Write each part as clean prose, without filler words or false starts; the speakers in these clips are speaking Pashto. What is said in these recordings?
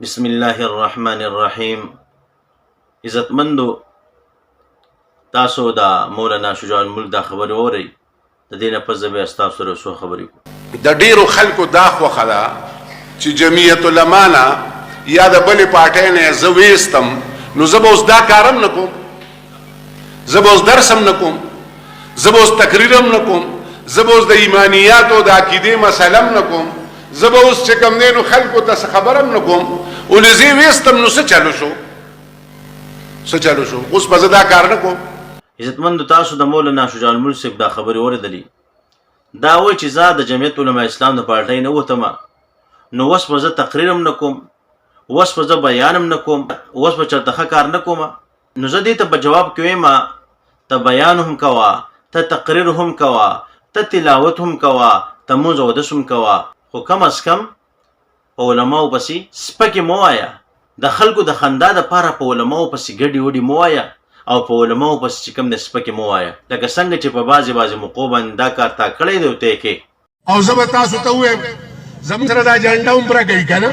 بسم الله الرحمن الرحیم. عزتمندو، تاسو دا مولانا شجاع الملک دا خبرې اورئ. د دې نه پس زه بیا ستاسو سره څو خبرې کوم. د ډیرو خلکو دا خوښه ده چې جمعیت علما نه یا د بلې پارټۍ نه زه ویستم نو زه به اوس دا کارم نه کوم، زه به اوس درس هم نه کوم، زه به اوس تقریر هم نه کوم، زه به اوس د ایمانیاتو د عقیدې مسله هم نه کوم، زه به اوس چې کوم دی نو خلکو ته څه خبره هم نه کوم. ولې زه ویستم نو څه چلو شو اوس به زه دا کار نه کوم. عزتمندو، تاسو د مولانا شجاع الملک صاحب دا خبرې اورېدلې. دا وایي چې زه د جمعیت علما اسلام د پارټۍ نه وتم نو اوس به زه تقریر هم نه کوم، اوس به زه بیان هم نه کوم، اوس به چېرته ښه کار نه کوم. نو زه دې ته به جواب کې وایم ته بیان هم کوه، ته تقریر هم کوه، ته تلاوت هم کوه، ته مونځ او اودس هم کوه، خو کم از کم په علماو پسې سپکې مه وایه. د خلکو د خندا دپاره په علماو پسې ګډې وډې مه وایه او په علماو پسې چې کوم دی سپکې مه وایه. لکه څنګه چې په بعضې موقعو باندې دا کار تا کړی دی او ته یې کې. او زه به تاسو ته ووایم زموږ سره دا جنډه هم پوره کوي که نه.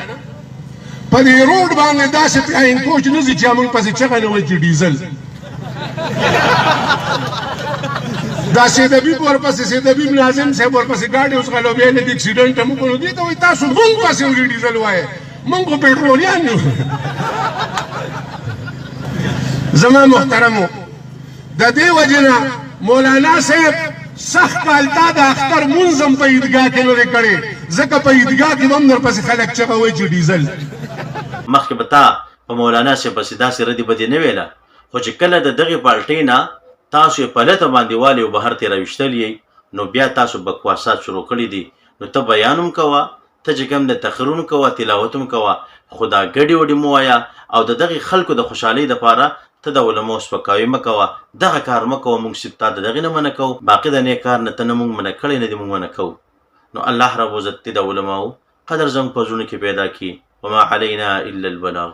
په دې روډ باندې داسې پلاین کوچ نه ځي چې موږ پسې چغه نه وایي چې ډیزل. دا سیدبي ورپسې سیدبي ملازم صاحب ورپسې ګاډي اوس غلوبیانې د اکسیډنټ هم وکړو. دې ته وایي تاسو موږ پسې ولې ډیزل وایې، موږ خو پټرولیان یو. زما محترمو، د دې وجې نه مولانا صاحب سخت کالتا د اختر مونځ هم په عیدګاه کې نه دی کړی، ځکه په عیدګاه کې به هم درپسې خلک چغه وایي چې ډیزل. مخکې به تا په مولانا صاحب پسې داسې ردې بدې نه ویله، خو چې کله د دغې پالټۍ نه تاسو یې په لته باندې والي او بهر ترې راویشتل یې نو بیا تاسو بکواسات شروع کړي دي. نو ته بیان هم کوه، ته چې کوم د تقریر هم کوه، تلاوت هم کوه، خو دا ګډې وډې مه وایه او د دغې خلکو د خوشحالۍ دپاره ته د علماو سپکاوي مه کوه. دغه کار مه کوه. موږ صرف تا د دغې نه منع کوو، باقي د نیک کار نه ته نه موږ منع کړی نه دي، موږ منع کوو. نو الله رب عزت دې د علماو قدر زموږ په زړونو کې پیدا کړي. وما علینا الا البلاغ.